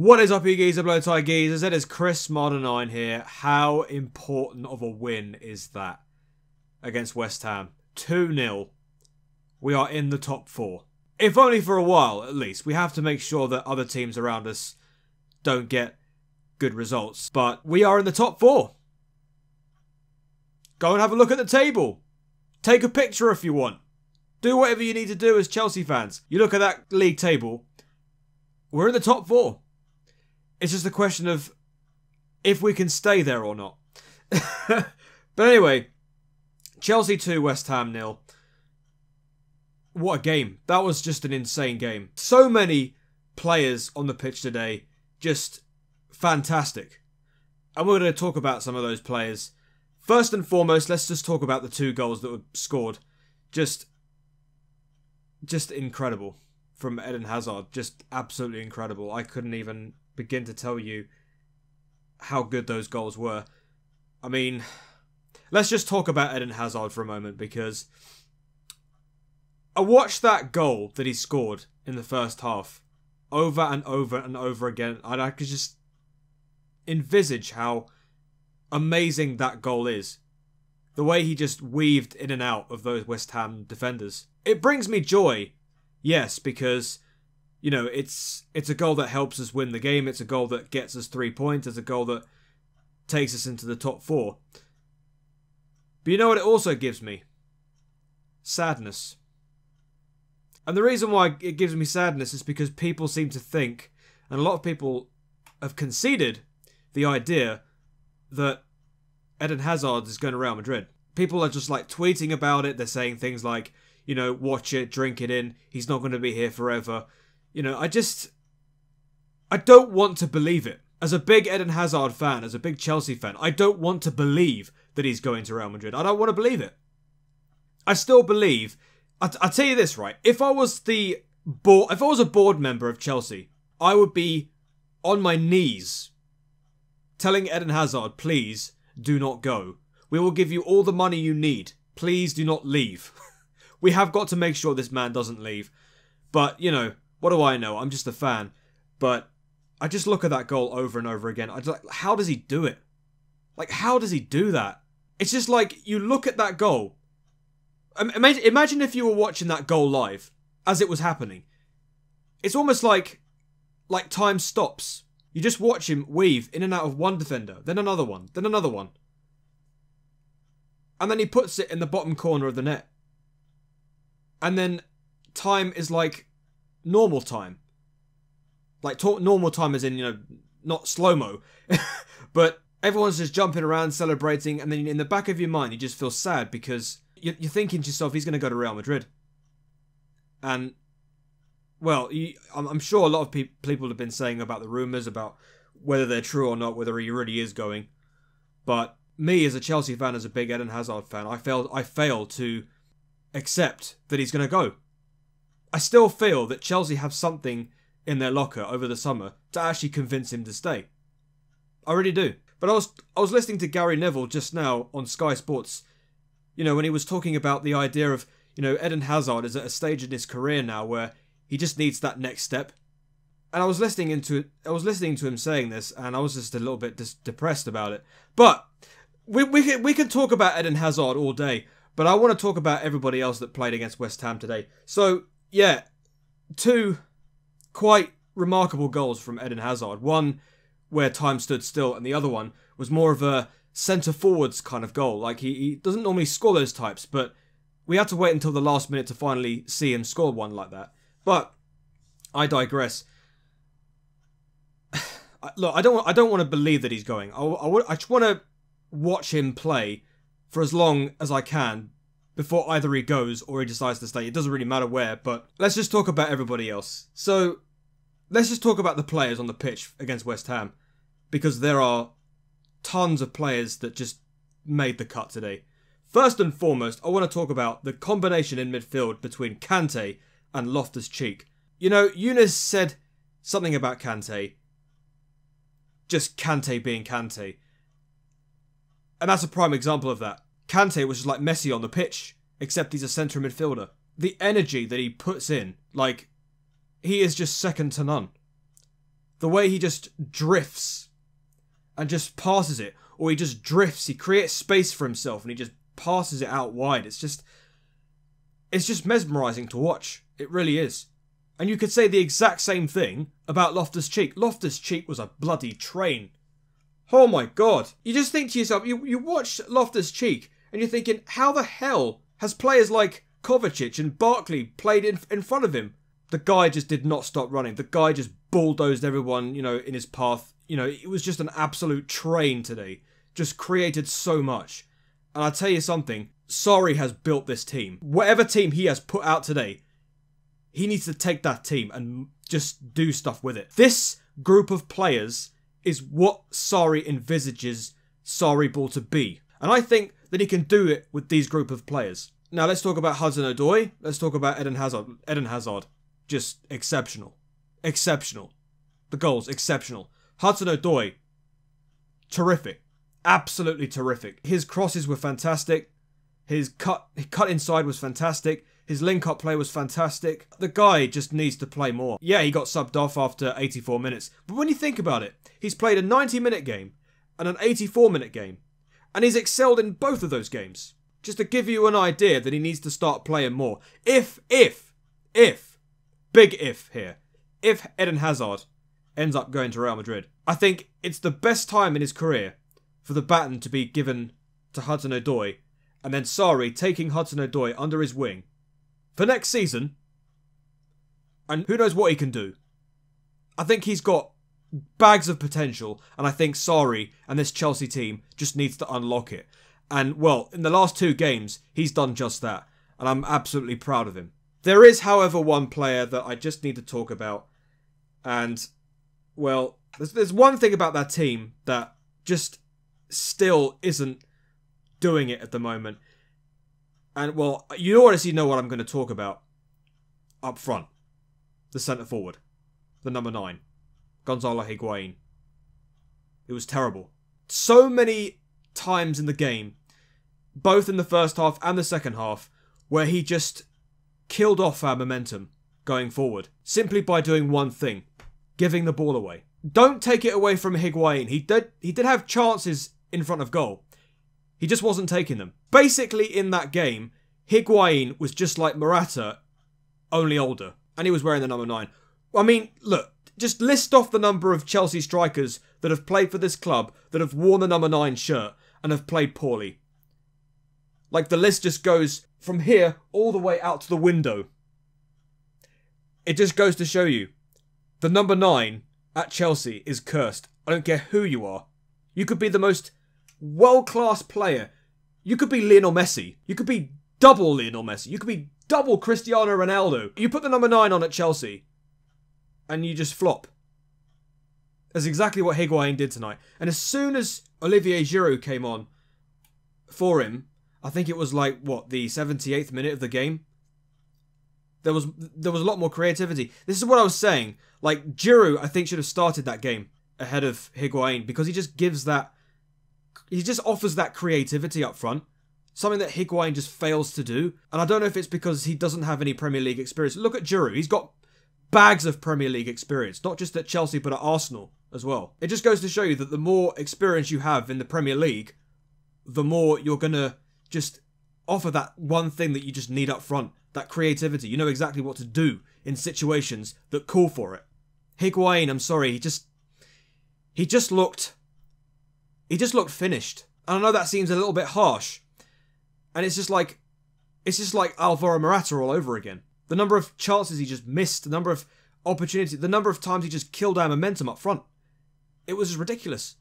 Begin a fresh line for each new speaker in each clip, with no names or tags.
What is up, you geezer, blow tie geezers? It is Chris Marder9 here. How important of a win is that against West Ham? 2-0. We are in the top 4. If only for a while, at least. We have to make sure that other teams around us don't get good results. But we are in the top 4. Go and have a look at the table. Take a picture if you want. Do whatever you need to do as Chelsea fans. You look at that league table. We're in the top 4. It's just a question of if we can stay there or not. But anyway, Chelsea 2, West Ham 0. What a game. That was just an insane game. So many players on the pitch today. Just fantastic. And we're going to talk about some of those players. First and foremost, let's just talk about the 2 goals that were scored. Just incredible from Eden Hazard. Just absolutely incredible. I couldn't even begin to tell you how good those goals were. I mean, let's just talk about Eden Hazard for a moment, because I watched that goal that he scored in the first half over and over and over again, and I could just envisage how amazing that goal is. The way he just weaved in and out of those West Ham defenders. It brings me joy, yes, because, you know, it's a goal that helps us win the game. It's a goal that gets us 3 points. It's a goal that takes us into the top 4. But you know what it also gives me? Sadness. And the reason why it gives me sadness is because people seem to think, and a lot of people have conceded the idea that Eden Hazard is going to Real Madrid. People are just like tweeting about it. They're saying things like, you know, watch it, drink it in. He's not going to be here forever. You know, I don't want to believe it. As a big Eden Hazard fan, as a big Chelsea fan, I don't want to believe that he's going to Real Madrid. I don't want to believe it. I still believe. I'll tell you this, right? If I was a board member of Chelsea, I would be on my knees telling Eden Hazard, please do not go. We will give you all the money you need. Please do not leave. We have got to make sure this man doesn't leave. But, you know, what do I know? I'm just a fan. But I just look at that goal over and over again. How does he do it? Like, how does he do that? It's just like, you look at that goal. Imagine if you were watching that goal live as it was happening. It's almost like time stops. You just watch him weave in and out of one defender, then another one, then another one. And then he puts it in the bottom corner of the net. And then time is like normal time. Like normal time as in, you know, not slow-mo. But everyone's just jumping around, celebrating, and then in the back of your mind you just feel sad because you're thinking to yourself, he's going to go to Real Madrid. And, well, I'm sure a lot of people have been saying about the rumours, about whether they're true or not, whether he really is going. But me, as a Chelsea fan, as a big Eden Hazard fan, I fail to accept that he's going to go. I still feel that Chelsea have something in their locker over the summer to actually convince him to stay. I really do. But I was listening to Gary Neville just now on Sky Sports, you know, when he was talking about the idea of, you know, Eden Hazard is at a stage in his career now where he just needs that next step. And I was listening to him saying this, and I was just a little bit depressed about it. But we can talk about Eden Hazard all day, but I want to talk about everybody else that played against West Ham today. So, yeah, 2 quite remarkable goals from Eden Hazard. One where time stood still, and the other one was more of a centre-forwards kind of goal. Like, he doesn't normally score those types, but we had to wait until the last minute to finally see him score one like that. But I digress. Look, I don't want to believe that he's going. I just want to watch him play for as long as I can before either he goes or he decides to stay. It doesn't really matter where, but let's just talk about everybody else. So, let's just talk about the players on the pitch against West Ham, because there are tons of players that just made the cut today. First and foremost, I want to talk about the combination in midfield between Kante and Loftus-Cheek. You know, Eunice said something about Kante. Just Kante being Kante. And that's a prime example of that. Kante was just like Messi on the pitch, except he's a centre midfielder. The energy that he puts in, like, he is just second to none. The way he just drifts and just passes it. Or he just drifts. He creates space for himself and he just passes it out wide. It's just mesmerising to watch. It really is. And you could say the exact same thing about Loftus-Cheek. Loftus-Cheek was a bloody train. Oh my god. You just think to yourself, you watch Loftus-Cheek and you're thinking, how the hell has players like Kovacic and Barkley played in front of him? The guy just did not stop running. The guy just bulldozed everyone, in his path. It was just an absolute train today. Just created so much. And I'll tell you something, Sarri has built this team. Whatever team he has put out today, he needs to take that team and just do stuff with it. This group of players is what Sarri envisages Sarri ball to be. And I think that he can do it with these group of players. Now let's talk about Hudson-Odoi. Let's talk about Eden Hazard. Eden Hazard, just exceptional. Exceptional. The goals, exceptional. Hudson-Odoi, terrific. Absolutely terrific. His crosses were fantastic. His cut inside was fantastic. His link-up play was fantastic. The guy just needs to play more. Yeah, he got subbed off after 84 minutes. But when you think about it, he's played a 90-minute game and an 84-minute game. And he's excelled in both of those games. Just to give you an idea that he needs to start playing more. If, big if here, if Eden Hazard ends up going to Real Madrid, I think it's the best time in his career for the baton to be given to Hudson-Odoi, and then Sarri taking Hudson-Odoi under his wing for next season, and who knows what he can do. I think he's got bags of potential, and I think Sarri and this Chelsea team just needs to unlock it. And, well, in the last 2 games, he's done just that, and I'm absolutely proud of him. There is, however, one player that I just need to talk about, and, well, there's one thing about that team that just still isn't doing it at the moment. And, well, you already know what I'm going to talk about up front. The centre forward. The number 9. Gonzalo Higuain. It was terrible. So many times in the game, both in the first half and the second half, where he just killed off our momentum going forward. Simply by doing one thing. Giving the ball away. Don't take it away from Higuain. He did have chances in front of goal. He just wasn't taking them. Basically, in that game, Higuain was just like Morata, only older. And he was wearing the number 9. I mean, look, just list off the number of Chelsea strikers that have played for this club, that have worn the number 9 shirt, and have played poorly. Like, the list just goes from here all the way out to the window. It just goes to show you, the number 9 at Chelsea is cursed. I don't care who you are. You could be the most world-class player. You could be Lionel Messi. You could be double Lionel Messi. You could be double Cristiano Ronaldo. You put the number 9 on at Chelsea, and you just flop. That's exactly what Higuain did tonight. And as soon as Olivier Giroud came on for him, I think it was like, what, the 78th minute of the game? There was a lot more creativity. This is what I was saying. Like, Giroud, I think, should have started that game ahead of Higuain, because he just gives that... He just offers that creativity up front. Something that Higuain just fails to do. And I don't know if it's because he doesn't have any Premier League experience. Look at Giroud. He's got bags of Premier League experience. Not just at Chelsea, but at Arsenal as well. It just goes to show you that the more experience you have in the Premier League, the more you're going to just offer that one thing that you just need up front. That creativity. You know exactly what to do in situations that call for it. Higuain, I'm sorry, he just looked finished. And I know that seems a little bit harsh. And it's just like Alvaro Morata all over again. The number of chances he just missed, the number of opportunities, the number of times he just killed our momentum up front. It was just ridiculous.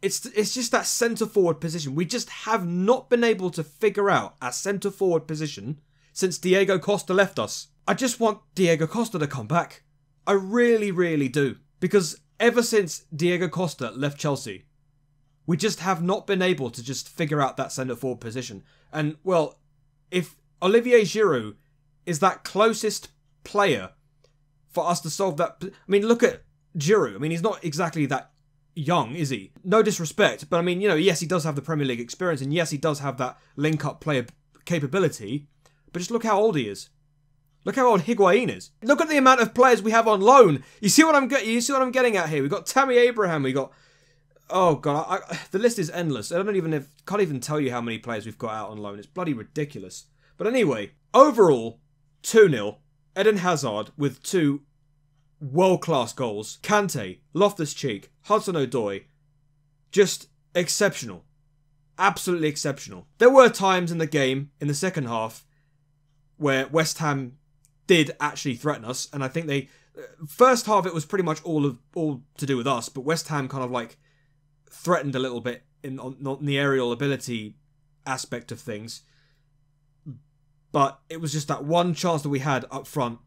It's just that centre-forward position. We just have not been able to figure out our centre-forward position since Diego Costa left us. I just want Diego Costa to come back. I really, really do. Because ever since Diego Costa left Chelsea, we just have not been able to just figure out that centre-forward position. And, well, if Olivier Giroud is that closest player for us to solve that... I mean, look at Giroud. I mean, he's not exactly that young, is he? No disrespect, but I mean, yes, he does have the Premier League experience, and yes, he does have that link-up player capability, but just look how old he is. Look how old Higuain is. Look at the amount of players we have on loan. You see what I'm getting at here? We've got Tammy Abraham. We got, oh god, the list is endless. Can't even tell you how many players we've got out on loan. It's bloody ridiculous. But anyway, overall, 2-0. Eden Hazard with 2 world-class goals. Kante, Loftus-Cheek, Hudson-Odoi, just exceptional. Absolutely exceptional. There were times in the game, in the second half, where West Ham did actually threaten us, and I think they... First half, it was pretty much all to do with us, but West Ham kind of like threatened a little bit on the aerial ability aspect of things. But it was just that one chance that we had up front,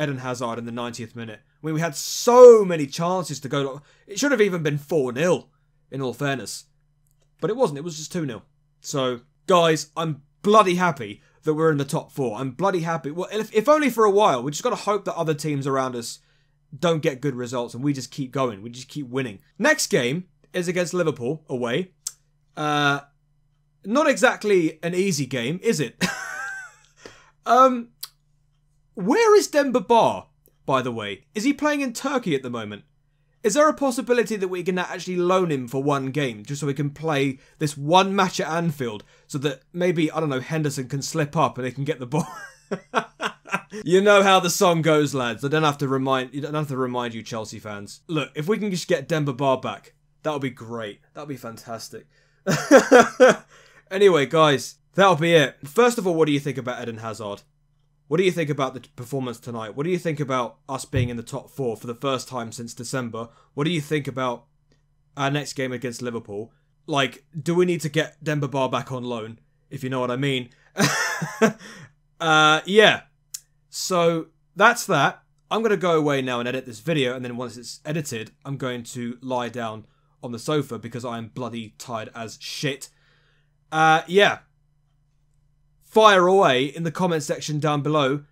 Eden Hazard in the 90th minute. I mean, we had so many chances to go. It should have even been 4-0, in all fairness. But it wasn't. It was just 2-0. So, guys, I'm bloody happy that we're in the top 4. I'm bloody happy. Well, if only for a while. We just got to hope that other teams around us don't get good results and we just keep going. We just keep winning. Next game is against Liverpool, away. Not exactly an easy game, is it? Where is Demba Ba, by the way? Is he playing in Turkey at the moment? Is there a possibility that we can actually loan him for one game, just so we can play this one match at Anfield, so that maybe, I don't know, Henderson can slip up and they can get the ball? You know how the song goes, lads. I don't have to remind you, Chelsea fans. Look, if we can just get Demba Ba back, that would be great. That would be fantastic. Anyway, guys, that'll be it. First of all, what do you think about Eden Hazard? What do you think about the performance tonight? What do you think about us being in the top 4 for the first time since December? What do you think about our next game against Liverpool? Like, do we need to get Demba Ba back on loan, if you know what I mean? Yeah. So, that's that. I'm going to go away now and edit this video, and then once it's edited, I'm going to lie down on the sofa because I am bloody tired as shit. Yeah. Fire away in the comment section down below,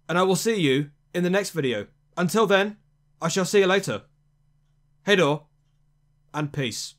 and I will see you in the next video. Until then, I shall see you later. Hey door, and peace.